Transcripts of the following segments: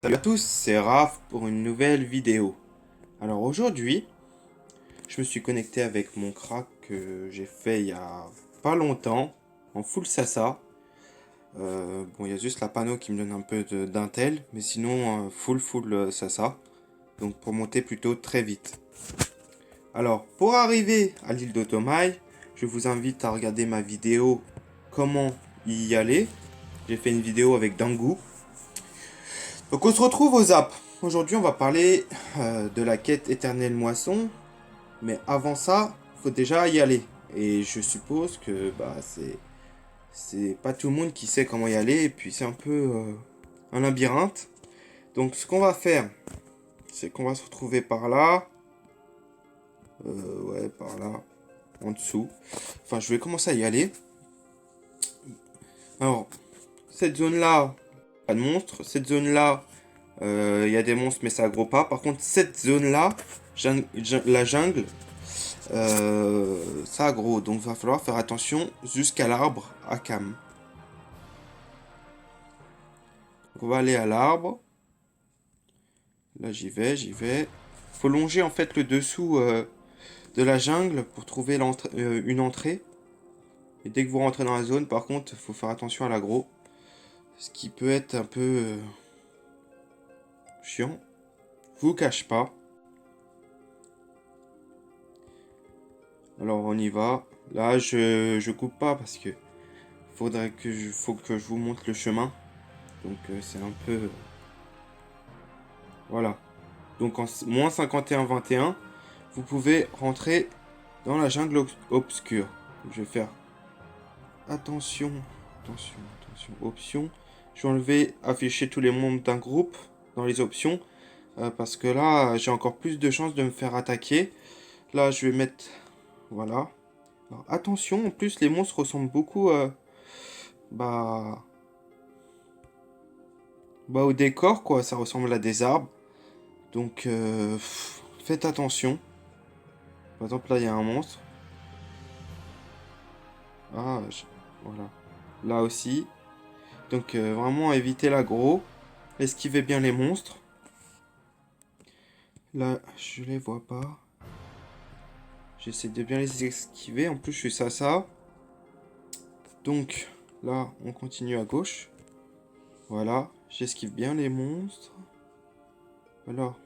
Salut à tous, c'est Raph pour une nouvelle vidéo. Alors aujourd'hui, je me suis connecté avec mon crack que j'ai fait il y a pas longtemps, en full Sasa. Bon, il y a juste la panneau qui me donne un peu d'intel, mais sinon full Sasa. Donc pour monter plutôt très vite. Alors pour arriver à l'île d'Otomai, je vous invite à regarder ma vidéo comment y aller. J'ai fait une vidéo avec Dangu. Donc on se retrouve aux apps. Aujourd'hui on va parler de la quête éternelle moisson. Mais avant ça, faut déjà y aller. Et je suppose que c'est pas tout le monde qui sait comment y aller. Et puis c'est un peu un labyrinthe. Donc ce qu'on va faire, c'est qu'on va se retrouver par là. Ouais, par là. En dessous. Enfin, je vais commencer à y aller. Alors, cette zone-là, pas de monstres. Cette zone-là, il y a des monstres, mais ça aggro pas. Par contre, cette zone-là, la jungle, ça aggro. Donc, va falloir faire attention jusqu'à l'arbre à cam. Donc, on va aller à l'arbre. Là, j'y vais, j'y vais. Faut longer en fait le dessous de la jungle pour trouver une entrée. Et dès que vous rentrez dans la zone, par contre, faut faire attention à l'aggro. Ce qui peut être un peu chiant. Je vous cache pas. Alors on y va. Là, je coupe pas parce que faut que je vous montre le chemin. Donc c'est un peu voilà. Donc en moins 51-21, vous pouvez rentrer dans la jungle obscure. Donc, je vais faire attention, attention, options. Je vais enlever afficher tous les membres d'un groupe dans les options parce que là j'ai encore plus de chances de me faire attaquer. Là je vais mettre voilà. Alors, attention, en plus les monstres ressemblent beaucoup bah au décor quoi, ça ressemble à des arbres. Donc faites attention. Par exemple là il y a un monstre. Ah voilà. Là aussi. Donc vraiment éviter l'aggro. Esquivez bien les monstres. Là je les vois pas. J'essaie de bien les esquiver. En plus je suis ça. Donc là on continue à gauche. Voilà. J'esquive bien les monstres. Alors.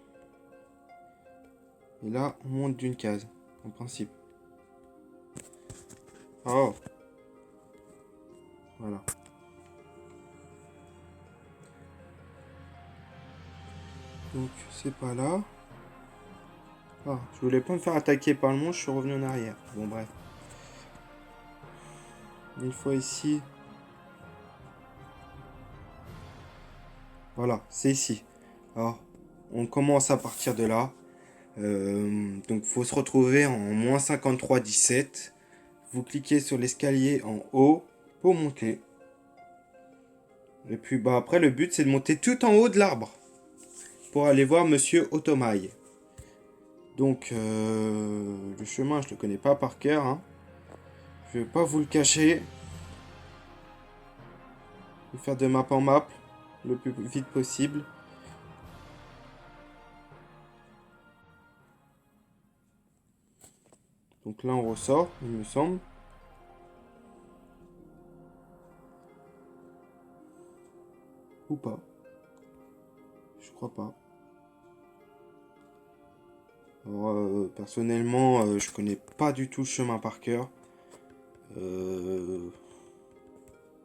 Et là on monte d'une case. En principe. Oh. Voilà. Donc c'est pas là. Ah, je voulais pas me faire attaquer par le monstre, je suis revenu en arrière. Bon bref. Une fois ici. Voilà, c'est ici. Alors, on commence à partir de là. Donc faut se retrouver en moins 53-17. Vous cliquez sur l'escalier en haut pour monter. Et puis bah après le but c'est de monter tout en haut de l'arbre. Pour aller voir Monsieur Otomaï. Donc le chemin je le connais pas par cœur. Hein. Je vais pas vous le cacher. Je vais faire de map en map le plus vite possible. Donc là on ressort, il me semble. Ou pas. Je crois pas. Alors, personnellement, je connais pas du tout le chemin par cœur.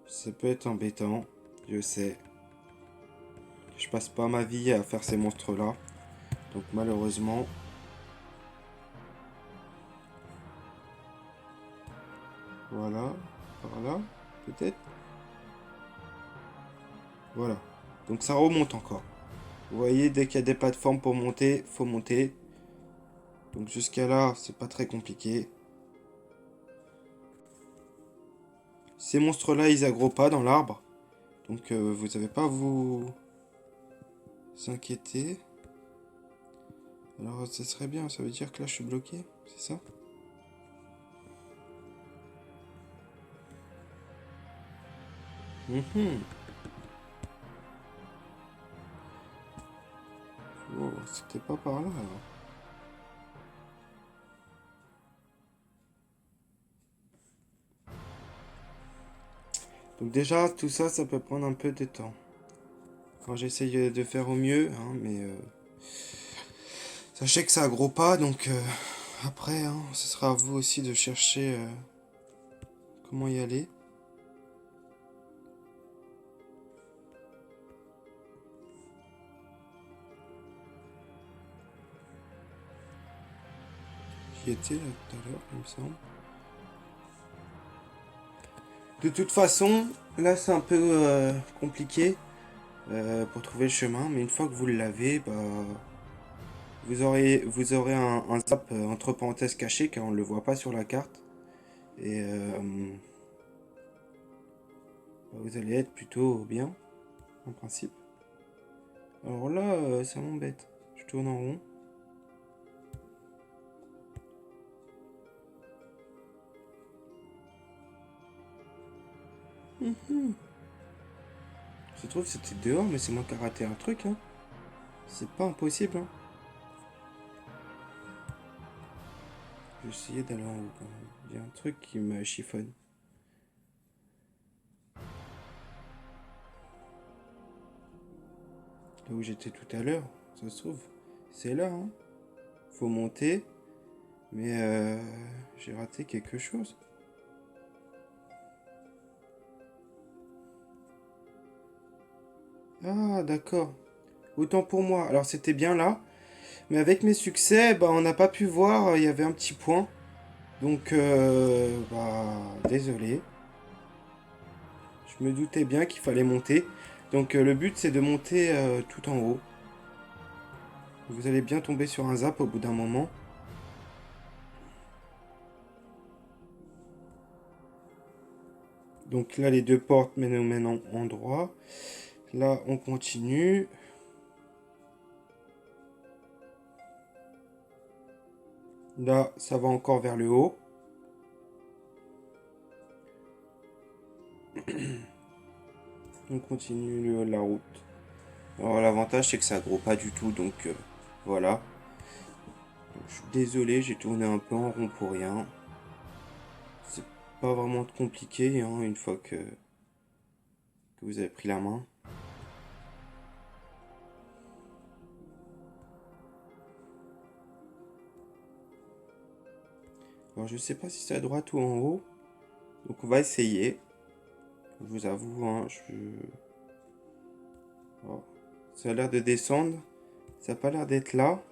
Ça peut être embêtant, je sais. Je passe pas ma vie à faire ces monstres-là. Donc malheureusement... Voilà, par là, peut-être. Voilà. Donc ça remonte encore. Vous voyez, dès qu'il y a des plateformes pour monter, faut monter. Donc jusqu'à là, c'est pas très compliqué. Ces monstres-là, ils aggro pas dans l'arbre. Donc vous n'avez pas à vous inquiéter. Alors ça serait bien, ça veut dire que là je suis bloqué, c'est ça? Mhm. Oh, c'était pas par là, alors. Donc déjà, tout ça, ça peut prendre un peu de temps. Quand j'essaye de faire au mieux, hein, mais sachez que ça gros pas, donc après, hein, ce sera à vous aussi de chercher comment y aller. J'y étais là tout à l'heure, il me semble. De toute façon, là c'est un peu compliqué pour trouver le chemin, mais une fois que vous l'avez, bah, vous aurez un zap entre parenthèses caché car on ne le voit pas sur la carte. Et bah, vous allez être plutôt bien, en principe. Alors là, ça m'embête. Je tourne en rond. Je trouve que c'était dehors, mais c'est moi qui ai raté un truc. Hein. C'est pas impossible. Hein. Je vais essayer d'aller en haut quand même. Il y a un truc qui me chiffonne. Là où j'étais tout à l'heure, ça se trouve. C'est là. Hein. Faut monter. Mais j'ai raté quelque chose. Ah, d'accord. Autant pour moi. Alors c'était bien là. Mais avec mes succès, bah, on n'a pas pu voir. Il y avait un petit point. Donc, bah, désolé. Je me doutais bien qu'il fallait monter. Donc, le but, c'est de monter tout en haut. Vous allez bien tomber sur un zap au bout d'un moment. Donc là, les deux portes nous mènent en endroit. Là, on continue. Là, ça va encore vers le haut. On continue la route. Alors, l'avantage, c'est que ça gros pas du tout. Donc, voilà. Je suis désolé, j'ai tourné un peu en rond pour rien. C'est pas vraiment compliqué hein, une fois que vous avez pris la main. Alors, je sais pas si c'est à droite ou en haut. Donc, on va essayer. Je vous avoue, hein, oh. Ça a l'air de descendre. Ça n'a pas l'air d'être là.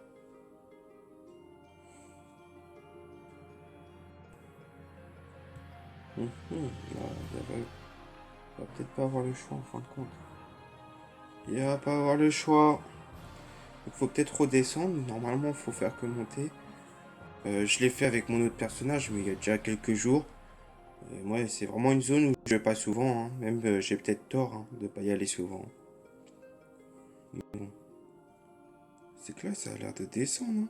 Là, va peut-être pas avoir le choix en fin de compte. Il va pas avoir le choix. Il faut peut-être redescendre. Normalement, il faut faire que monter. Je l'ai fait avec mon autre personnage, mais il y a déjà quelques jours. Moi, c'est vraiment une zone où je vais pas souvent. Hein. Même j'ai peut-être tort hein, de pas y aller souvent. Bon. C'est que là, ça a l'air de descendre. Hein.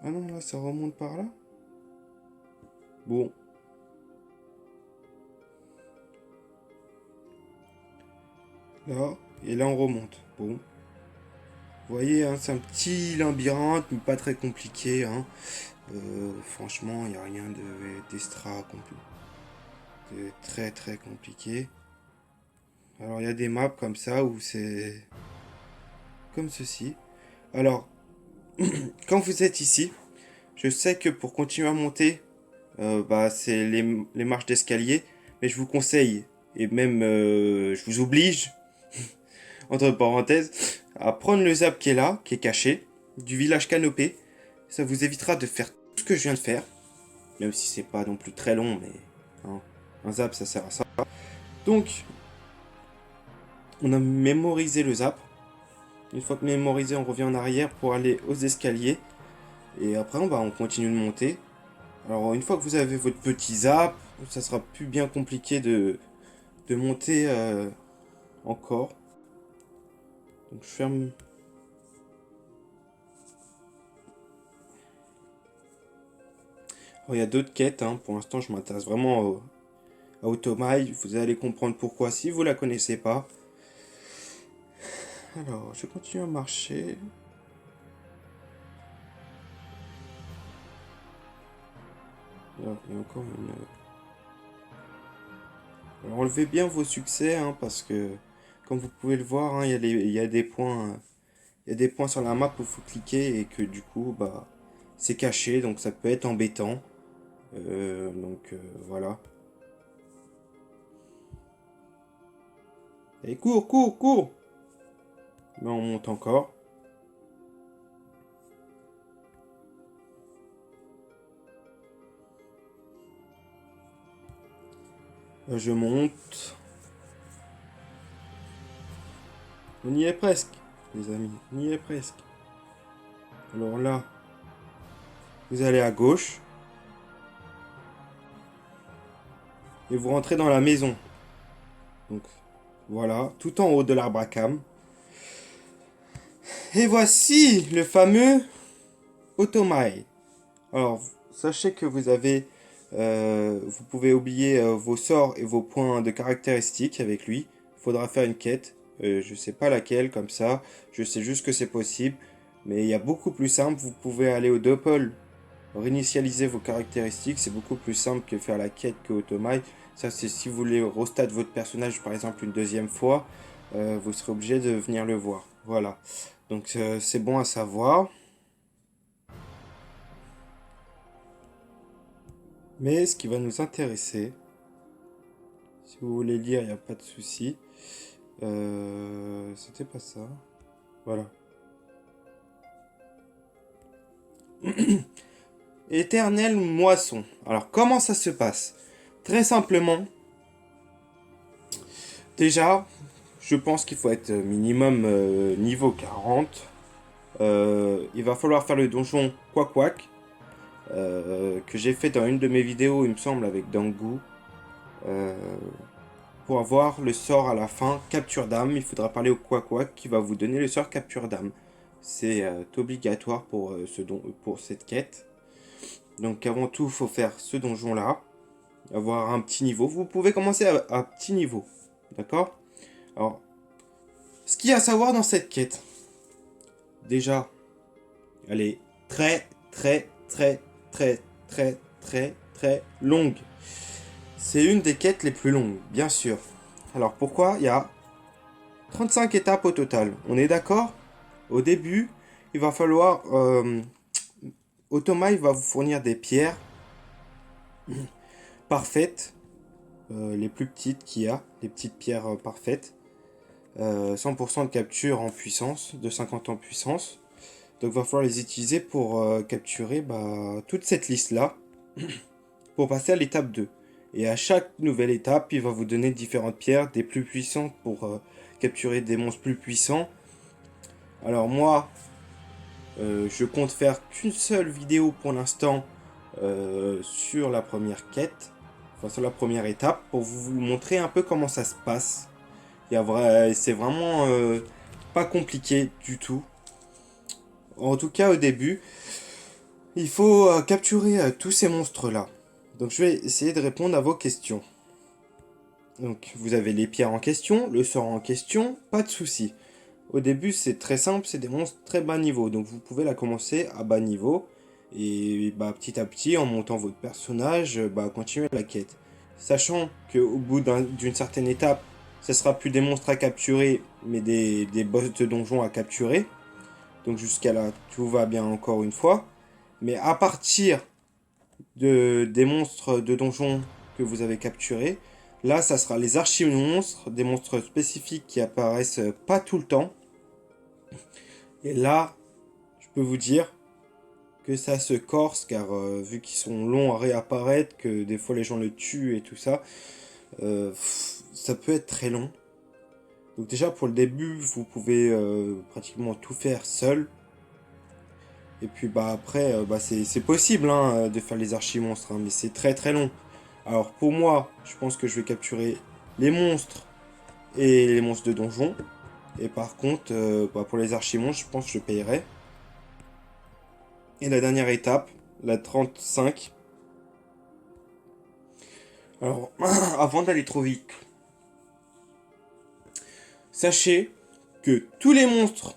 Ah non, là, ça remonte par là. Bon. Là, et là, on remonte. Bon. Vous voyez, hein, c'est un petit labyrinthe, mais pas très compliqué. Hein. Franchement, il n'y a rien d'extra de très très compliqué. Alors, il y a des maps comme ça où c'est comme ceci. Alors, quand vous êtes ici, je sais que pour continuer à monter, bah, c'est les marches d'escalier, mais je vous conseille, et même je vous oblige, entre parenthèses, à prendre le zap qui est là, qui est caché, du village canopé. Ça vous évitera de faire tout ce que je viens de faire, même si c'est pas non plus très long, mais hein, un zap ça sert à ça. Donc, on a mémorisé le zap. Une fois que mémorisé, on revient en arrière pour aller aux escaliers. Et après, bah, on continue de monter. Alors, une fois que vous avez votre petit zap, ça sera plus bien compliqué de monter encore. Donc, je ferme. Alors, il y a d'autres quêtes. Hein. Pour l'instant, je m'intéresse vraiment à Automail. Vous allez comprendre pourquoi si vous la connaissez pas. Alors, je continue à marcher. Là, il y a encore une... Alors, enlevez bien vos succès, hein, parce que, comme vous pouvez le voir, hein, il y a des points, il y a des points sur la map où il faut cliquer et que du coup, bah, c'est caché, donc ça peut être embêtant. Voilà. Allez, cours, cours, cours! Mais on monte encore. Je monte. On y est presque, les amis. On y est presque. Alors là, vous allez à gauche. Et vous rentrez dans la maison. Donc, voilà. Tout en haut de l'arbre à cam. Et voici le fameux Otomai. Alors, sachez que vous pouvez oublier vos sorts et vos points de caractéristiques avec lui. Il faudra faire une quête. Je sais pas laquelle, comme ça. Je sais juste que c'est possible. Mais il y a beaucoup plus simple. Vous pouvez aller au Doppel, réinitialiser vos caractéristiques. C'est beaucoup plus simple que faire la quête que Otomai. Ça, c'est si vous voulez restat votre personnage, par exemple, une deuxième fois. Vous serez obligé de venir le voir. Voilà. Donc, c'est bon à savoir. Mais ce qui va nous intéresser, si vous voulez lire, il n'y a pas de souci. C'était pas ça. Voilà. Éternelle moisson. Alors, comment ça se passe? Très simplement, déjà, je pense qu'il faut être minimum niveau 40. Il va falloir faire le donjon Quack Quack, que j'ai fait dans une de mes vidéos, il me semble, avec Dangu. Euh, pour avoir le sort à la fin, capture d'âme, il faudra parler au Quack Quack qui va vous donner le sort capture d'âme. C'est obligatoire pour cette quête. Donc avant tout, il faut faire ce donjon-là, avoir un petit niveau. Vous pouvez commencer à petit niveau, d'accord? Alors, ce qu'il y a à savoir dans cette quête, déjà, elle est très, très, très, très, très, très, très longue. C'est une des quêtes les plus longues, bien sûr. Alors pourquoi? Il y a 35 étapes au total. On est d'accord? Au début, il va falloir... Automa, il va vous fournir des pierres parfaites, les plus petites qu'il y a, les petites pierres parfaites. 100% de capture en puissance, de 50 en puissance. Donc il va falloir les utiliser pour capturer toute cette liste-là, pour passer à l'étape 2. Et à chaque nouvelle étape, il va vous donner différentes pierres, des plus puissantes pour capturer des monstres plus puissants. Alors moi, je compte faire qu'une seule vidéo pour l'instant sur la première quête, enfin sur la première étape, pour vous montrer un peu comment ça se passe. C'est vraiment pas compliqué du tout. En tout cas, au début, il faut capturer tous ces monstres-là. Donc je vais essayer de répondre à vos questions. Donc vous avez les pierres en question, le sort en question, pas de souci. Au début, c'est très simple, c'est des monstres très bas niveau. Donc vous pouvez la commencer à bas niveau. Et petit à petit, en montant votre personnage, continuer la quête. Sachant qu'au bout d'une certaine étape, ce sera plus des monstres à capturer, mais des boss de donjon à capturer. Donc jusqu'à là, tout va bien encore une fois. Mais à partir des monstres de donjon que vous avez capturés, là, ça sera les archi-monstres, des monstres spécifiques qui apparaissent pas tout le temps. Et là, je peux vous dire que ça se corse, car vu qu'ils sont longs à réapparaître, que des fois les gens le tuent et tout ça, ça peut être très long. Donc déjà pour le début, vous pouvez pratiquement tout faire seul. Et puis après, c'est possible hein, de faire les archi-monstres, hein, mais c'est très très long. Alors pour moi, je pense que je vais capturer les monstres et les monstres de donjon. Et par contre, pour les archi-monstres, je pense que je payerai. Et la dernière étape, la 35. Alors, avant d'aller trop vite, sachez que tous les monstres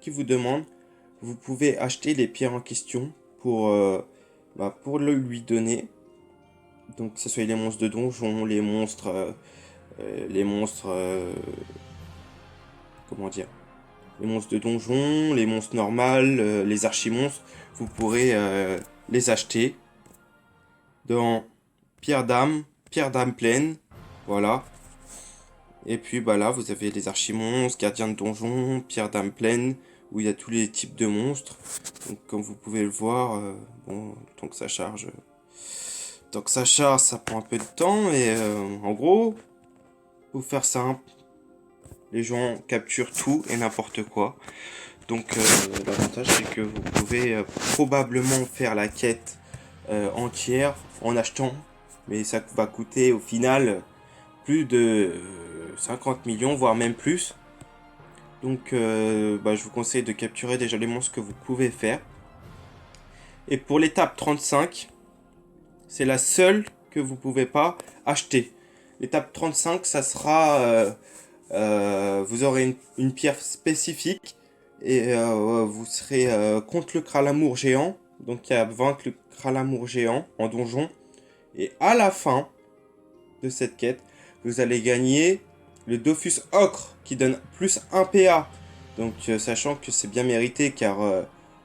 qui vous demandent, vous pouvez acheter les pierres en question pour le lui donner. Donc que ce soit les monstres de donjon, comment dire, les monstres de donjon, les monstres normales, les archimonstres, vous pourrez les acheter dans pierre d'âme pleine, voilà. Et puis bah là vous avez les archimonstres, gardiens de donjon, pierre d'âme pleine, où il y a tous les types de monstres. Donc comme vous pouvez le voir, bon, tant que ça charge, ça prend un peu de temps, mais en gros, pour faire simple, les gens capturent tout et n'importe quoi. Donc l'avantage c'est que vous pouvez probablement faire la quête entière en achetant, mais ça va coûter au final plus de 50 millions, voire même plus. Donc je vous conseille de capturer déjà les monstres que vous pouvez faire. Et pour l'étape 35, c'est la seule que vous pouvez pas acheter. L'étape 35, ça sera... vous aurez une pierre spécifique et vous serez contre le Kralamour géant. Donc il y a vaincre le Kralamour géant en donjon. Et à la fin de cette quête, vous allez gagner le Dofus Ocre qui donne plus 1 PA. Donc sachant que c'est bien mérité car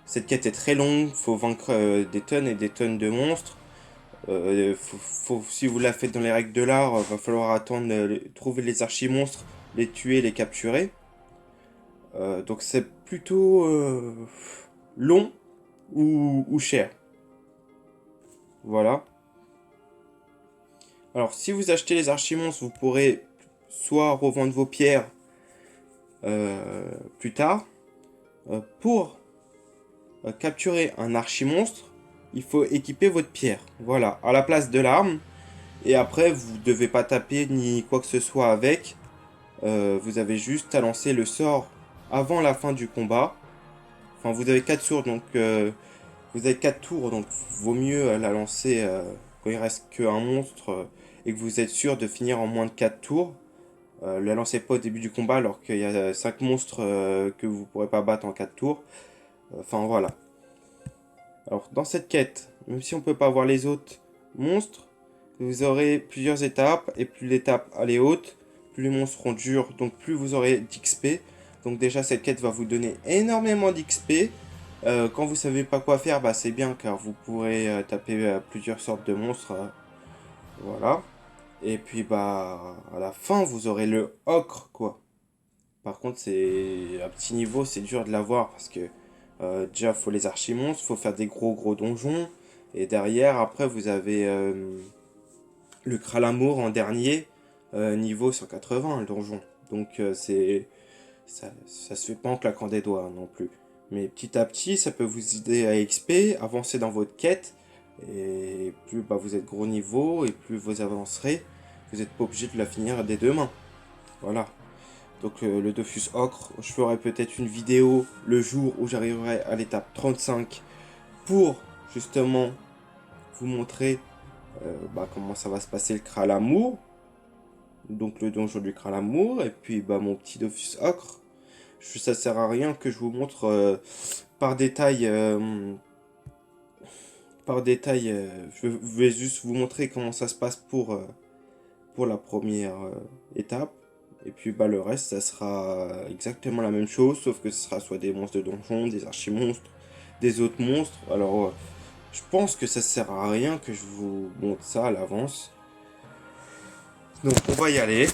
cette quête est très longue, faut vaincre des tonnes et des tonnes de monstres. Si vous la faites dans les règles de l'art, va falloir attendre, trouver les archimonstres, les tuer, les capturer. Donc c'est plutôt long ou cher. Voilà. Alors si vous achetez les archimonstres, vous pourrez soit revendre vos pierres plus tard. Pour capturer un archimonstre, il faut équiper votre pierre. Voilà, à la place de l'arme. Et après, vous ne devez pas taper ni quoi que ce soit avec. Vous avez juste à lancer le sort avant la fin du combat. Enfin, vous avez 4 tours, donc vaut mieux la lancer quand il reste qu'un monstre et que vous êtes sûr de finir en moins de 4 tours. La lancez pas au début du combat alors qu'il y a 5 monstres que vous ne pourrez pas battre en 4 tours. Enfin voilà. Alors dans cette quête, même si on peut pas voir les autres monstres, vous aurez plusieurs étapes et plus l'étape elle est haute, plus les monstres seront durs, donc plus vous aurez d'XP. Donc déjà cette quête va vous donner énormément d'XP. Quand vous savez pas quoi faire, bah c'est bien car vous pourrez taper plusieurs sortes de monstres. Voilà. Et puis bah à la fin vous aurez le ocre quoi. Par contre c'est à petit niveau, c'est dur de l'avoir parce que déjà faut les archimonstres, faut faire des gros donjons. Et derrière après vous avez le Kralamour en dernier, niveau 180 le donjon. Donc ça se fait pas en claquant des doigts non plus. Mais petit à petit, ça peut vous aider à XP, avancer dans votre quête. Et plus bah, vous êtes gros niveau et plus vous avancerez, vous n'êtes pas obligé de la finir des deux mains. Voilà. Donc le Dofus Ocre, je ferai peut-être une vidéo le jour où j'arriverai à l'étape 35 pour justement vous montrer comment ça va se passer le Kralamour. Donc le donjon du Kralamour et puis mon petit Dofus Ocre. Ça sert à rien que je vous montre par détail. Je vais juste vous montrer comment ça se passe pour la première étape. Et puis le reste, ça sera exactement la même chose, sauf que ce sera soit des monstres de donjon, des archimonstres, des autres monstres. Alors, je pense que ça sert à rien que je vous montre ça à l'avance. Donc, on va y aller.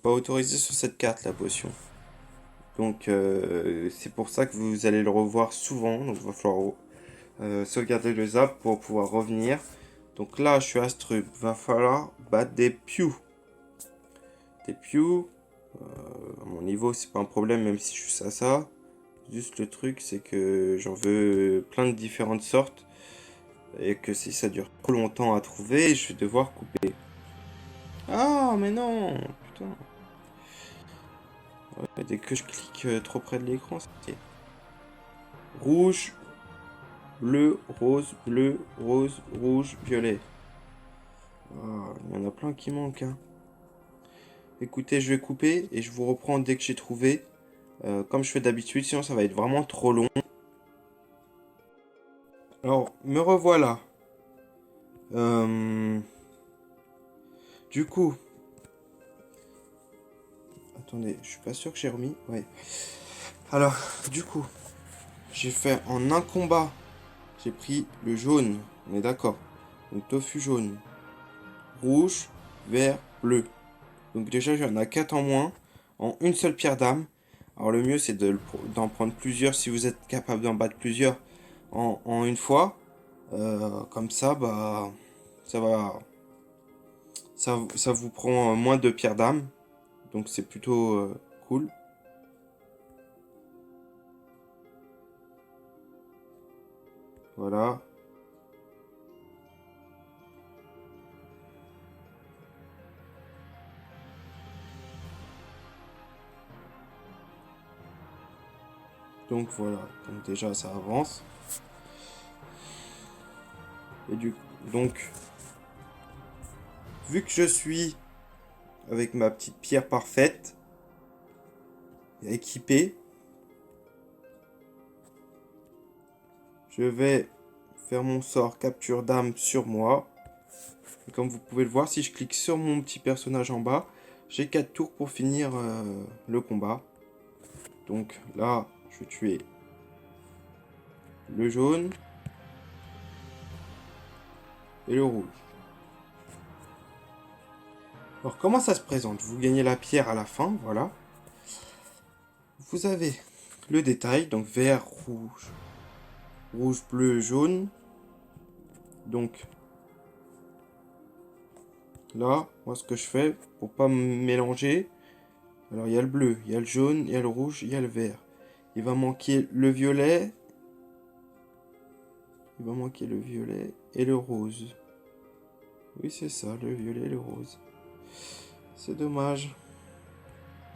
Pas autorisé sur cette carte, la potion. Donc, c'est pour ça que vous allez le revoir souvent. Donc, il va falloir sauvegarder le zap pour pouvoir revenir. Donc là, je suis Astrub. Va falloir battre des Pew. Des Pew. À mon niveau, c'est pas un problème, même si je suis ça. Juste le truc, c'est que j'en veux plein de différentes sortes. Et que si ça dure trop longtemps à trouver, je vais devoir couper. Ah, mais non. Putain. Ouais, dès que je clique trop près de l'écran, c'est rouge, bleu, rose, rouge, violet. Ah, il y en a plein qui manquent. Hein. Écoutez, je vais couper et je vous reprends dès que j'ai trouvé. Comme je fais d'habitude, sinon ça va être vraiment trop long. Alors, me revoilà. Euh, du coup, attendez, je suis pas sûr que j'ai remis. Ouais. Alors, du coup, j'ai fait en un combat. J'ai pris le jaune. On est d'accord. Donc tofu jaune, rouge, vert, bleu. Donc déjà, j'en ai 4 en moins en une seule pierre d'âme. Alors le mieux, c'est d'en prendre plusieurs si vous êtes capable d'en battre plusieurs en une fois. Comme ça, bah, ça va, ça vous prend moins de pierres d'âme. Donc c'est plutôt cool. Voilà. Donc voilà. Donc déjà, ça avance. Et donc, vu que je suis avec ma petite pierre parfaite, équipée, je vais faire mon sort capture d'âme sur moi. Et comme vous pouvez le voir, si je clique sur mon petit personnage en bas, j'ai 4 tours pour finir le combat. Donc là, je vais tuer le jaune et le rouge. Alors comment ça se présente? Vous gagnez la pierre à la fin, voilà. Vous avez le détail, donc vert, rouge, rouge, bleu, jaune. Donc là, moi ce que je fais, pour pas me mélanger, alors il y a le bleu, il y a le jaune, il y a le rouge, il y a le vert. Il va manquer le violet. Il va manquer le violet et le rose. Oui, c'est ça, le violet et le rose. C'est dommage.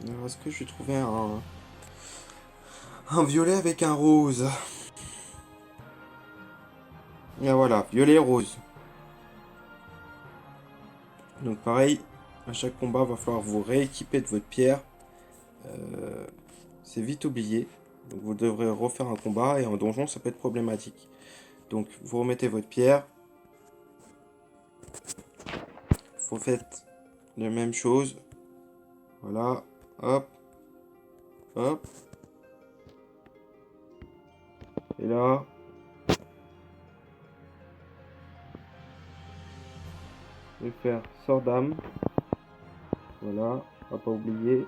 Alors, est-ce que je vais trouver un violet avec un rose? Et voilà, violet et rose. Donc pareil, à chaque combat, va falloir vous rééquiper de votre pierre. C'est vite oublié. Donc vous devrez refaire un combat et en donjon, ça peut être problématique. Donc vous remettez votre pierre. Vous faites la même chose. Voilà, hop, hop. Et là, je vais faire sort d'âme. Voilà, on va pas oublier.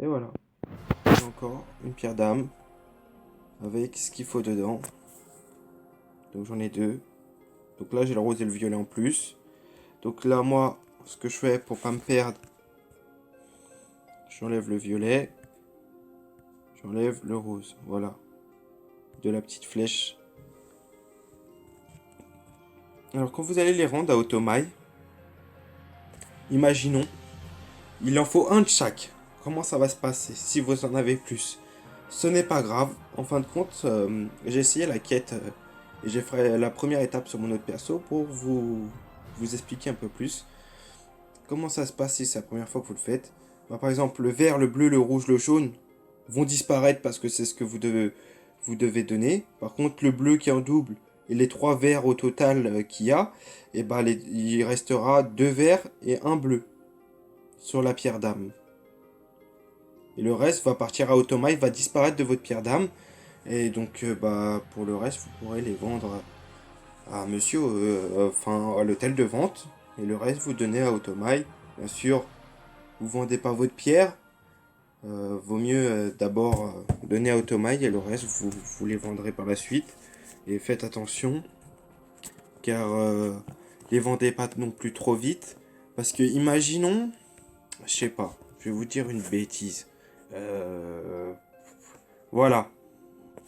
Et voilà. J'ai encore une pierre d'âme avec ce qu'il faut dedans. Donc j'en ai deux. Donc là j'ai le rose et le violet en plus. Donc là moi, ce que je fais pour pas me perdre, j'enlève le violet. J'enlève le rose. Voilà. De la petite flèche. Alors quand vous allez les rendre à Otomaï, imaginons, il en faut un de chaque. Comment ça va se passer si vous en avez plus? Ce n'est pas grave. En fin de compte, j'ai essayé la quête et j'ai fait la première étape sur mon autre perso pour vous expliquer un peu plus. Comment ça se passe si c'est la première fois que vous le faites? Bah, par exemple, le vert, le bleu, le rouge, le jaune vont disparaître parce que c'est ce que vous devez donner. Par contre, le bleu qui est en double et les 3 verts au total qu'il y a, et bah, il restera 2 verts et un bleu sur la pierre d'âme. Et le reste va partir à automa, il va disparaître de votre pierre d'âme. Et donc, bah, pour le reste, vous pourrez les vendre à monsieur, enfin, à l'hôtel de vente. Et le reste, vous donnez à Automail. Bien sûr, vous vendez pas votre pierre. Vaut mieux d'abord donner à Automail et le reste, vous les vendrez par la suite. Et faites attention, car les vendez pas non plus trop vite. Parce que, imaginons, je sais pas, je vais vous dire une bêtise. Voilà,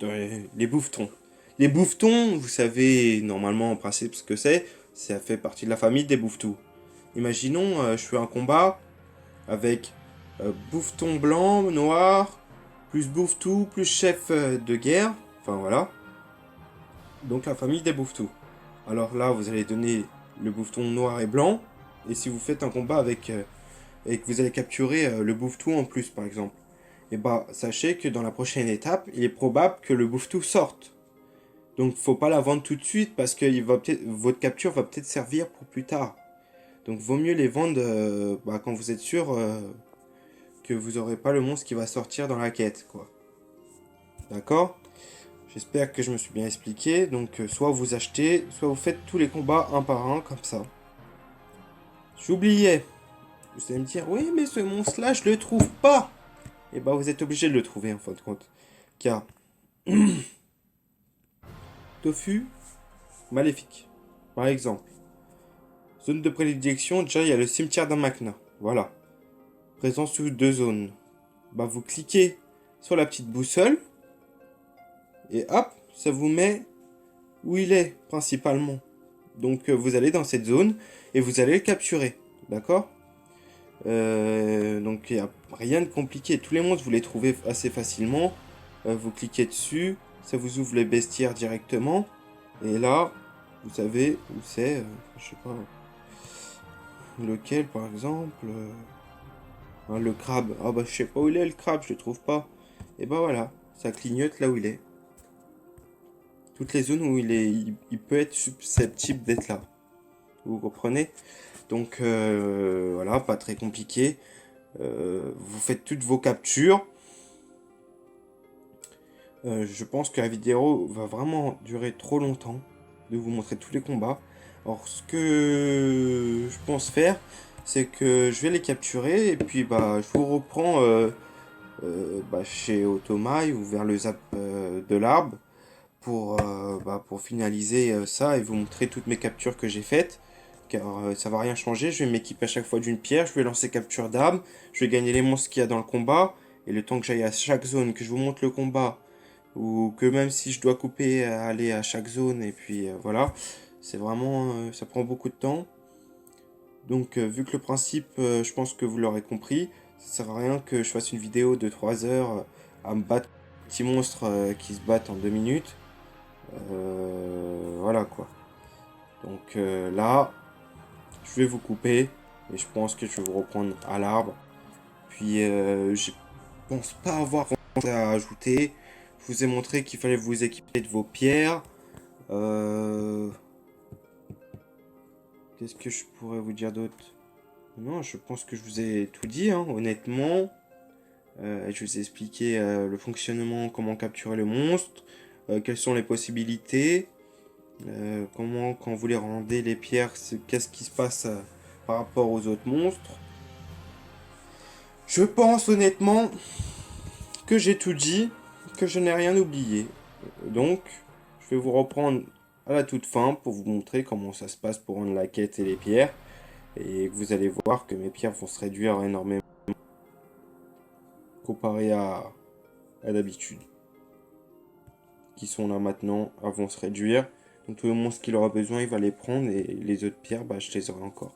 les bouffetons. Les bouffetons, vous savez normalement en principe ce que c'est. Ça fait partie de la famille des bouffetous. Imaginons, je fais un combat avec bouffeton blanc, noir, plus bouffetou, plus chef de guerre. Enfin voilà. Donc la famille des bouffetous. alors là, vous allez donner le bouffeton noir et blanc. Et si vous faites un combat et que vous allez capturer le bouffeton en plus, par exemple, et bah, sachez que dans la prochaine étape, il est probable que le bouffeton sorte. Donc, faut pas la vendre tout de suite parce que votre capture va peut-être servir pour plus tard. Donc, vaut mieux les vendre quand vous êtes sûr que vous aurez pas le monstre qui va sortir dans la quête, quoi. D'accord? J'espère que je me suis bien expliqué. Donc, soit vous achetez, soit vous faites tous les combats un par un, comme ça. J'oubliais. Vous allez me dire, oui, mais ce monstre-là, je le trouve pas. Et bah, vous êtes obligé de le trouver, en fin de compte. Car, Tofu, maléfique. Par exemple, zone de prédilection, déjà, il y a le cimetière d'Amakna. Voilà. Présent sous 2 zones. Bah, vous cliquez sur la petite boussole. Et hop, ça vous met où il est, principalement. Donc, vous allez dans cette zone et vous allez le capturer. D'accord? Donc, il n'y a rien de compliqué. Tous les monstres, vous les trouvez assez facilement. Vous cliquez dessus. Ça vous ouvre les bestiaires directement. Et là, vous savez où c'est. Je sais pas. Lequel, par exemple le crabe. Ah bah, je sais pas où il est, le crabe. Je le trouve pas. Et bah voilà. Ça clignote là où il est. Toutes les zones où il peut être susceptible d'être là. Vous comprenez? Donc voilà, pas très compliqué. Vous faites toutes vos captures. Je pense que la vidéo va vraiment durer trop longtemps de vous montrer tous les combats. Alors ce que je pense faire, c'est que je vais les capturer et puis bah je vous reprends chez Otomai ou vers le zap de l'arbre pour finaliser ça et vous montrer toutes mes captures que j'ai faites. Car ça va rien changer, je vais m'équiper à chaque fois d'une pierre, je vais lancer capture d'armes, je vais gagner les monstres qu'il y a dans le combat, et le temps que j'aille à chaque zone, que je vous montre le combat, ou que même si je dois couper, aller à chaque zone, et puis voilà, c'est vraiment, ça prend beaucoup de temps. Donc vu que le principe, je pense que vous l'aurez compris, ça sert à rien que je fasse une vidéo de 3 heures à me battre des petits monstres qui se battent en 2 minutes. Voilà quoi. Donc là, je vais vous couper et je pense que je vais vous reprendre à l'arbre. Puis je pense pas avoir grand-chose à ajouter. Je vous ai montré qu'il fallait vous équiper de vos pierres. Euh, Qu'est-ce que je pourrais vous dire d'autre? Non, je pense que je vous ai tout dit, hein, honnêtement. Je vous ai expliqué le fonctionnement, comment capturer le monstre, quelles sont les possibilités, comment quand vous les rendez les pierres, qu'est-ce qui se passe par rapport aux autres monstres. Je pense honnêtement que j'ai tout dit, que je n'ai rien oublié. Donc, je vais vous reprendre à la toute fin pour vous montrer comment ça se passe pour rendre la quête et les pierres. Et vous allez voir que mes pierres vont se réduire énormément comparé à d'habitude. Qui sont là maintenant, elles vont se réduire. Donc tout le monde, ce qu'il aura besoin, il va les prendre. Et les autres pierres, bah, je les aurai encore.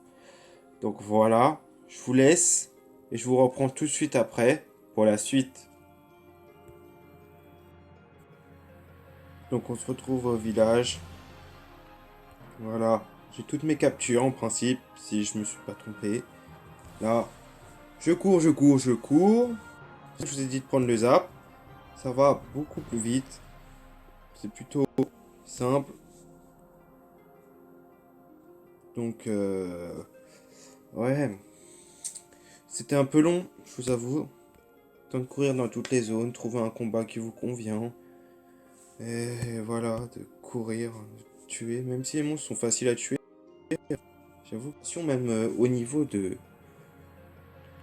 Donc voilà, je vous laisse. Et je vous reprends tout de suite après pour la suite. Donc on se retrouve au village. Voilà, j'ai toutes mes captures en principe, si je me suis pas trompé. Là, je cours, je cours, je cours. Je vous ai dit de prendre le zap. Ça va beaucoup plus vite. C'est plutôt simple. Donc, ouais. C'était un peu long, je vous avoue. Temps de courir dans toutes les zones, trouver un combat qui vous convient. Et voilà, de courir, de tuer. Même si les monstres sont faciles à tuer. J'avoue, même au niveau de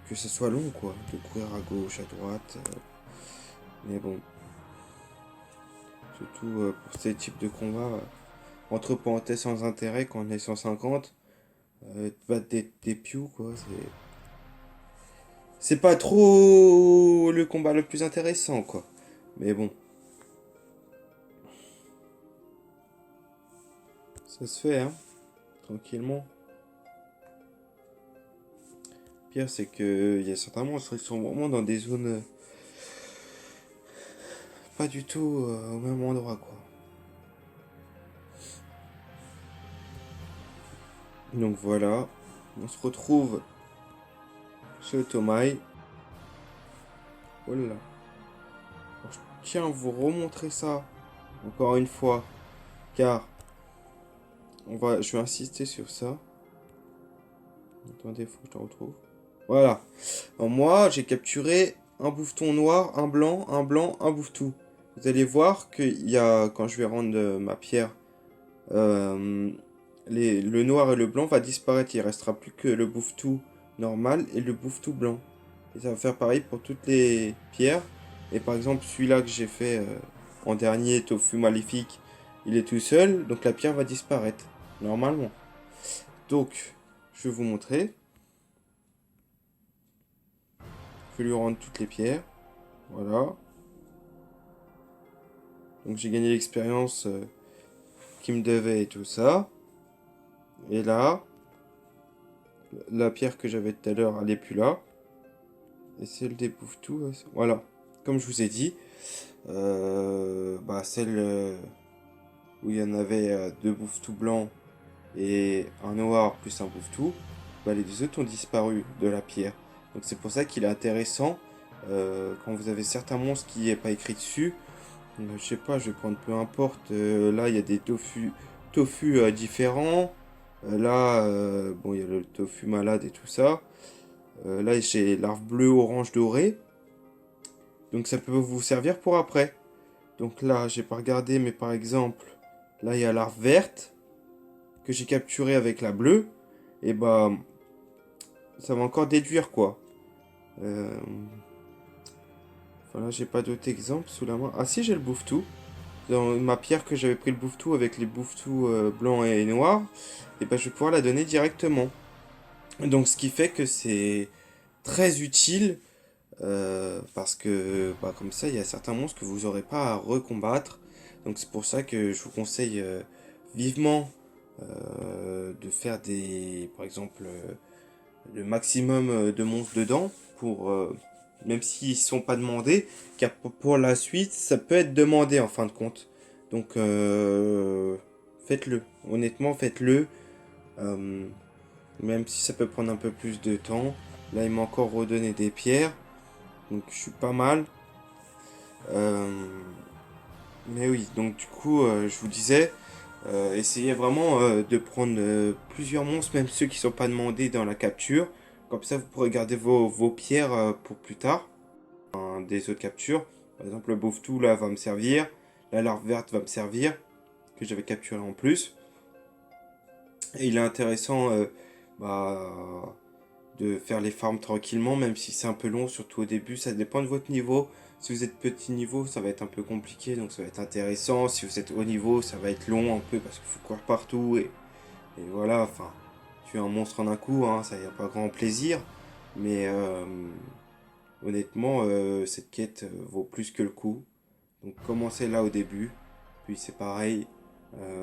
que ce soit long, quoi, de courir à gauche, à droite. Mais bon, surtout pour ces types de combats, entre parenthèses sans intérêt, quand on est 150, battre des pious, quoi, c'est pas trop le combat le plus intéressant, quoi. Mais bon, ça se fait, hein, tranquillement. Pire, c'est que il y a certains monstres qui sont vraiment dans des zones pas du tout au même endroit, quoi. Donc voilà, on se retrouve chez Otomai. Voilà. Alors, je tiens à vous remontrer ça encore une fois, car je vais insister sur ça. Attendez, faut que je te retrouve. Voilà. Alors moi, j'ai capturé un bouffeton noir, un blanc, un bouffetou. Vous allez voir qu'il y a, quand je vais rendre ma pierre, euh, le noir et le blanc va disparaître. Il restera plus que le bouffetou normal et le bouffetou blanc. Et ça va faire pareil pour toutes les pierres. Et par exemple, celui-là que j'ai fait en dernier, Tofu Maléfique, il est tout seul, donc la pierre va disparaître, normalement. Donc, je vais vous montrer. Je vais lui rendre toutes les pierres. Voilà. Donc j'ai gagné l'expérience qui me devait et tout ça. Et là, la pierre que j'avais tout à l'heure, elle n'est plus là. Et celle des tout. Voilà. Comme je vous ai dit, celle où il y en avait deux bouffetous blancs et un noir plus un bouffetou, bah, les deux autres ont disparu de la pierre. Donc c'est pour ça qu'il est intéressant quand vous avez certains monstres qui n'est pas écrit dessus. Je sais pas, je vais prendre peu importe. Là, il y a des tofu différents. Là, bon, il y a le tofu malade et tout ça. Là, j'ai l'arbre bleu, orange, doré. Donc ça peut vous servir pour après. Donc là, j'ai pas regardé, mais par exemple, là, il y a l'arbre verte que j'ai capturé avec la bleue. Et bah, ça va encore déduire quoi. Euh, voilà, j'ai pas d'autres exemples sous la main. Ah si, j'ai le bouffetou. Dans ma pierre que j'avais pris le bouffetou avec les bouffetous blancs et noirs, et ben je vais pouvoir la donner directement. Donc ce qui fait que c'est très utile parce que bah, comme ça il y a certains monstres que vous n'aurez pas à recombattre. Donc c'est pour ça que je vous conseille vivement de faire par exemple le maximum de monstres dedans pour même s'ils ne sont pas demandés, car pour la suite ça peut être demandé en fin de compte. Donc faites-le, honnêtement faites-le. Euh, Même si ça peut prendre un peu plus de temps. Là, il m'a encore redonné des pierres. Donc, je suis pas mal. Euh, mais oui, donc du coup, je vous disais, essayez vraiment de prendre plusieurs monstres, même ceux qui sont pas demandés dans la capture. Comme ça, vous pourrez garder vos pierres pour plus tard. Des autres captures. Par exemple, le Beauvetou, là, va me servir. La larve verte va me servir. Que j'avais capturé en plus. Et il est intéressant bah, de faire les farms tranquillement, même si c'est un peu long, surtout au début. Ça dépend de votre niveau. Si vous êtes petit niveau, ça va être un peu compliqué, donc ça va être intéressant. Si vous êtes haut niveau, ça va être long un peu parce qu'il faut courir partout. Et voilà, enfin, tuer un monstre en un coup, hein, ça y a pas grand plaisir. Mais honnêtement, cette quête vaut plus que le coup. Donc commencez là au début. Puis c'est pareil,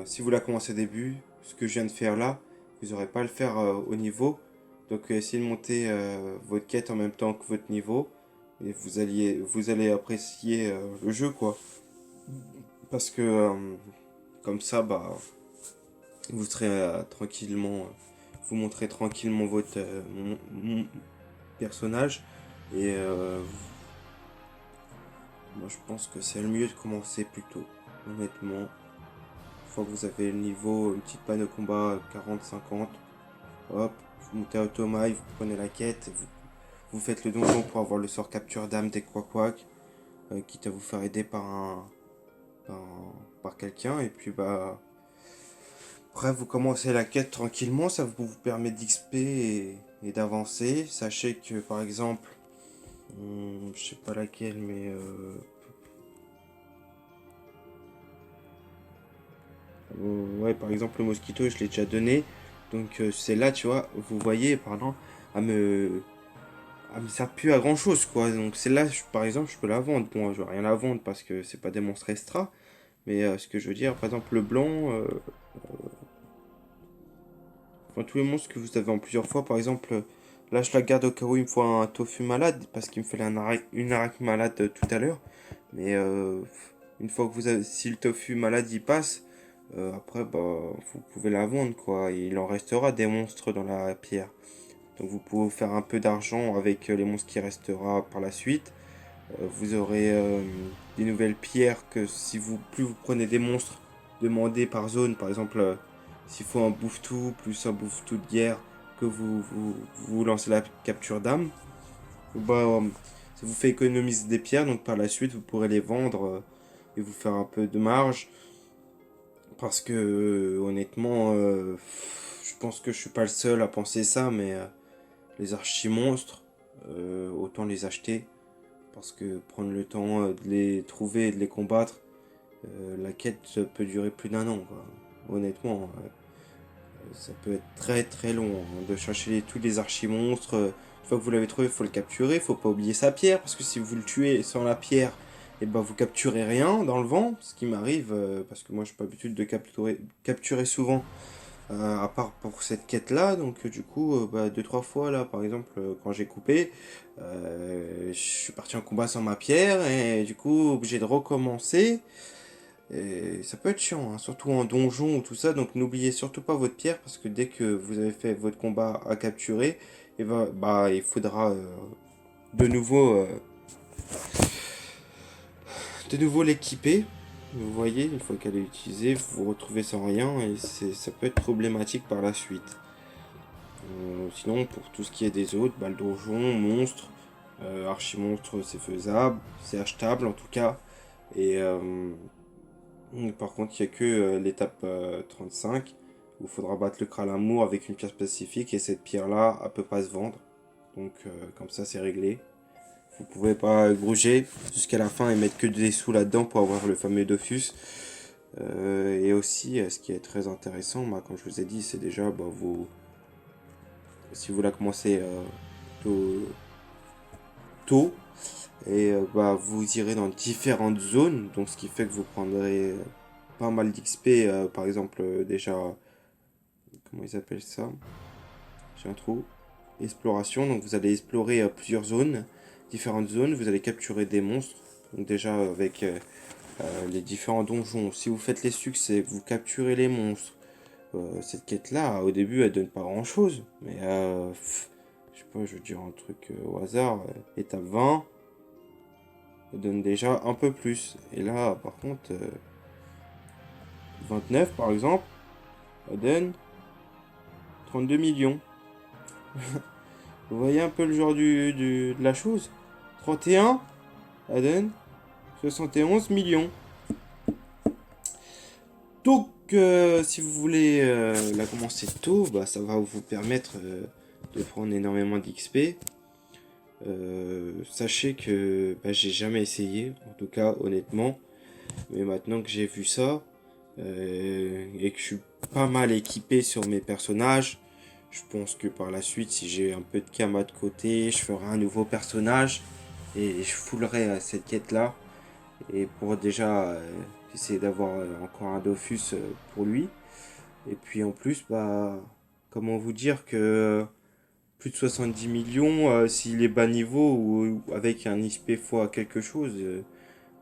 si vous la commencez au début, ce que je viens de faire là, vous n'aurez pas à le faire au niveau. Donc essayez de monter votre quête en même temps que votre niveau. Et vous allez apprécier le jeu quoi. Parce que comme ça, bah, vous serez tranquillement, vous montrez tranquillement votre personnage. Et moi je pense que c'est le mieux de commencer plus tôt, honnêtement. Une fois que vous avez le niveau, une petite panne de combat 40-50, hop, vous montez à Automai, vous prenez la quête, vous faites le donjon pour avoir le sort capture d'âme des Quack, quitte à vous faire aider par, par quelqu'un, et puis bah, après vous commencez la quête tranquillement, ça vous permet d'XP et d'avancer. Sachez que par exemple, je sais pas laquelle, mais ouais, par exemple, le mosquito, je l'ai déjà donné. Donc, c'est là, tu vois, vous voyez, pardon, elle me sert plus à grand chose, quoi. Donc, c'est là, par exemple, je peux la vendre. Bon, je vais rien la vendre parce que c'est pas des monstres extra. Mais ce que je veux dire, par exemple, le blanc, enfin, tous les monstres que vous avez en plusieurs fois, par exemple, là, je la garde au cas où il me faut un tofu malade parce qu'il me fait une arachne malade tout à l'heure. Mais une fois que vous avez, si le tofu malade il passe, Après, bah, vous pouvez la vendre, quoi. Il en restera des monstres dans la pierre. Donc vous pouvez faire un peu d'argent avec les monstres qui restera par la suite. Vous aurez des nouvelles pierres que si vous plus vous prenez des monstres demandés par zone, par exemple s'il faut un bouffe-tout plus un bouffe-tout de guerre que vous lancez la capture d'âme, bah, ça vous fait économiser des pierres, donc par la suite vous pourrez les vendre et vous faire un peu de marge. Parce que honnêtement, je pense que je suis pas le seul à penser ça, mais les archi-monstres, autant les acheter. Parce que prendre le temps de les trouver et de les combattre, la quête peut durer plus d'un an, quoi. Honnêtement, ça peut être très très long hein, de chercher tous les archi-monstres. Une fois que vous l'avez trouvé, il faut le capturer. Faut pas oublier sa pierre, parce que si vous le tuez sans la pierre, et ben vous capturez rien dans le vent. Ce qui m'arrive, parce que moi j'ai pas l'habitude de capturer souvent, à part pour cette quête-là. Donc du coup, bah, deux, trois fois là, par exemple, quand j'ai coupé, je suis parti en combat sans ma pierre, et du coup, obligé de recommencer. Et ça peut être chiant, hein, surtout en donjon ou tout ça. Donc n'oubliez surtout pas votre pierre, parce que dès que vous avez fait votre combat à capturer, et bah, il faudra de nouveau, de nouveau l'équiper. Vous voyez, une fois qu'elle est utilisée, vous vous retrouvez sans rien et ça peut être problématique par la suite. Sinon, pour tout ce qui est des autres, bah, le donjon, monstre, archi-monstre, c'est faisable, c'est achetable en tout cas. Et par contre, il n'y a que l'étape 35 où il faudra battre le Kralamour avec une pierre spécifique et cette pierre-là, elle peut pas se vendre. Donc, comme ça, c'est réglé. Vous pouvez pas gruger jusqu'à la fin et mettre que des sous là-dedans pour avoir le fameux Dofus. Et aussi, ce qui est très intéressant, bah, comme je vous ai dit, c'est déjà bah, si vous la commencez tôt, tôt, et bah, vous irez dans différentes zones, donc ce qui fait que vous prendrez pas mal d'XP, par exemple déjà, comment ils appellent ça? J'ai un trou. Exploration, donc vous allez explorer plusieurs zones, différentes zones, vous allez capturer des monstres, donc déjà avec les différents donjons, si vous faites les succès, vous capturez les monstres, cette quête-là, au début, elle donne pas grand-chose, mais je sais pas, je veux dire un truc au hasard, étape 20, elle donne déjà un peu plus. Et là, par contre, 29 par exemple, elle donne 32 millions. Vous voyez un peu le genre de la chose? 31, elle donne 71 millions. Donc, si vous voulez la commencer tôt, bah, ça va vous permettre de prendre énormément d'XP. Sachez que bah, j'ai jamais essayé, en tout cas honnêtement, mais maintenant que j'ai vu ça et que je suis pas mal équipé sur mes personnages, je pense que par la suite, si j'ai un peu de kama de côté, je ferai un nouveau personnage et je foulerai cette quête là, et pour déjà essayer d'avoir encore un Dofus pour lui. Et puis en plus, bah, comment vous dire que plus de 70 millions, s'il est bas niveau ou avec un XP fois quelque chose,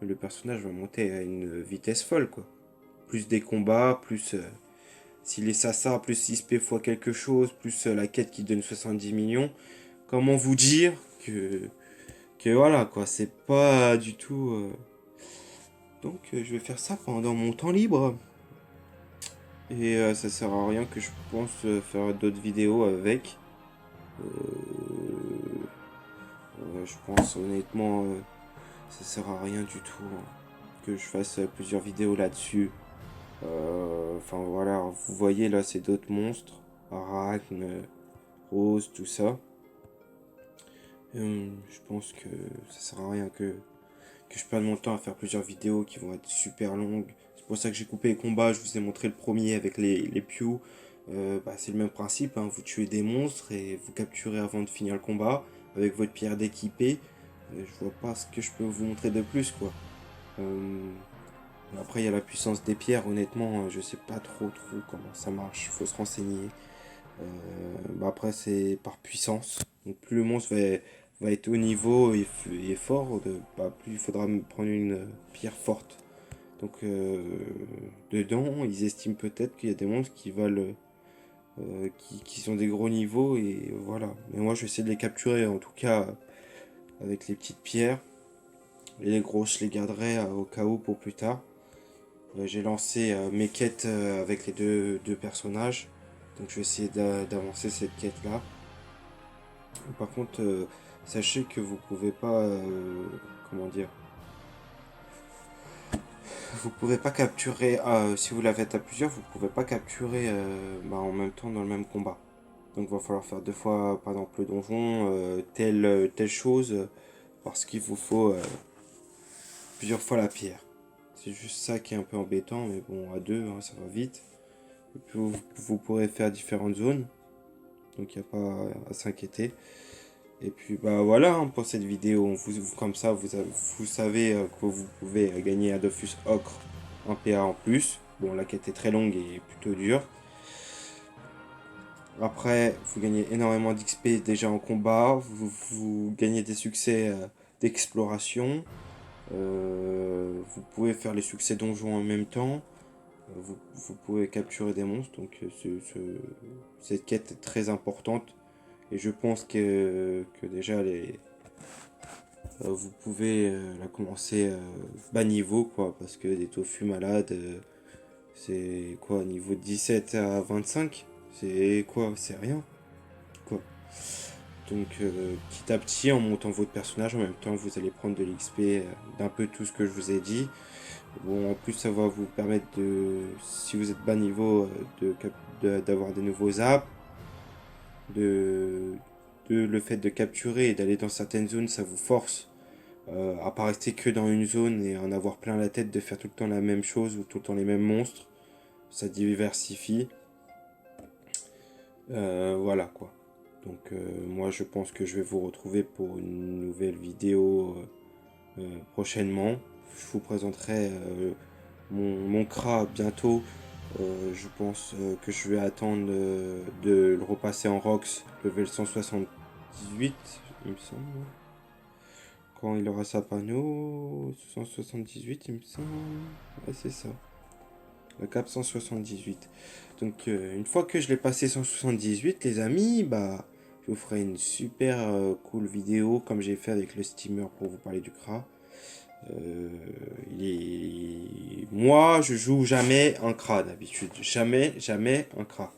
le personnage va monter à une vitesse folle, quoi. Plus des combats, plus s'il est Sasa, plus XP fois quelque chose, plus la quête qui donne 70 millions. Comment vous dire que voilà, quoi, c'est pas du tout. Donc je vais faire ça pendant mon temps libre. Et ça sert à rien que je pense faire d'autres vidéos avec. Je pense honnêtement, ça sert à rien du tout hein, que je fasse plusieurs vidéos là-dessus. Enfin voilà, vous voyez là, c'est d'autres monstres, Arachne, Rose, tout ça. Je pense que ça sert à rien que je perde mon temps à faire plusieurs vidéos qui vont être super longues. C'est pour ça que j'ai coupé les combats. Je vous ai montré le premier avec les Pew. Bah, c'est le même principe, hein. Vous tuez des monstres et vous capturez avant de finir le combat avec votre pierre d'équipé. Je vois pas ce que je peux vous montrer de plus, quoi. Euh, Après, il y a la puissance des pierres. Honnêtement, je sais pas trop comment ça marche. Il faut se renseigner. Bah après, c'est par puissance. Donc, plus le monstre va être haut niveau et fort, bah, plus il faudra me prendre une pierre forte. Donc dedans, ils estiment peut-être qu'il y a des monstres qui valent, qui sont des gros niveaux et voilà. Mais moi, je vais essayer de les capturer en tout cas avec les petites pierres. Et les grosses, je les garderai au cas où pour plus tard. J'ai lancé mes quêtes avec les deux personnages. Donc je vais essayer d'avancer cette quête-là. Par contre, sachez que vous pouvez pas... comment dire, vous pouvez pas capturer... si vous la faites à plusieurs, vous pouvez pas capturer en même temps dans le même combat. Donc il va falloir faire deux fois, par exemple, le donjon, telle chose, parce qu'il vous faut plusieurs fois la pierre. C'est juste ça qui est un peu embêtant, mais bon, à deux, hein, ça va vite. Et puis vous pourrez faire différentes zones, donc il n'y a pas à s'inquiéter. Et puis bah voilà hein, pour cette vidéo, comme ça vous savez que vous pouvez gagner un Dofus Ocre en PA en plus. Bon, la quête est très longue et plutôt dure. Après, vous gagnez énormément d'XP déjà en combat, vous gagnez des succès d'exploration. Vous pouvez faire les succès donjons en même temps. Vous pouvez capturer des monstres. Donc cette quête est très importante. Et je pense que déjà vous pouvez la commencer bas niveau quoi. Parce que des tofu malades, c'est quoi niveau 17 à 25? C'est quoi? C'est rien. Quoi. Donc petit à petit en montant votre personnage en même temps vous allez prendre de l'XP d'un peu tout ce que je vous ai dit. Bon, en plus, ça va vous permettre de, si vous êtes bas niveau, d'avoir des nouveaux apps, de, le fait de capturer et d'aller dans certaines zones, ça vous force à pas rester que dans une zone et en avoir plein la tête de faire tout le temps la même chose ou tout le temps les mêmes monstres. Ça diversifie. Voilà quoi. Donc moi je pense que je vais vous retrouver pour une nouvelle vidéo prochainement. Je vous présenterai mon CRA bientôt. Je pense que je vais attendre de le repasser en Rox level 178, il me semble. Quand il aura sa panneau, 178 il me semble. Ouais, c'est ça. Le cap 178. Donc une fois que je l'ai passé 178 les amis, bah je vous ferai une super cool vidéo comme j'ai fait avec le steamer pour vous parler du CRA. Moi, je joue jamais un CRA d'habitude. Jamais, jamais un CRA.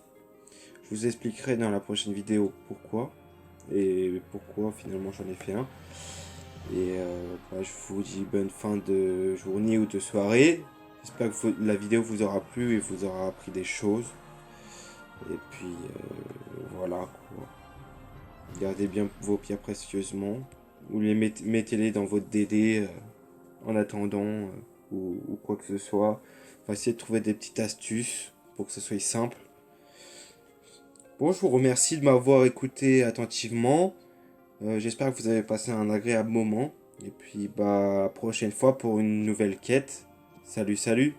Je vous expliquerai dans la prochaine vidéo pourquoi. Et pourquoi finalement j'en ai fait un. Et je vous dis bonne fin de journée ou de soirée. J'espère que la vidéo vous aura plu et vous aura appris des choses. Et puis voilà quoi. Gardez bien vos pierres précieusement. Ou mettez-les dans votre DD. En attendant ou quoi que ce soit. On va essayer de trouver des petites astuces pour que ce soit simple. Bon, je vous remercie de m'avoir écouté attentivement. J'espère que vous avez passé un agréable moment. Et puis, bah, prochaine fois pour une nouvelle quête. Salut, salut!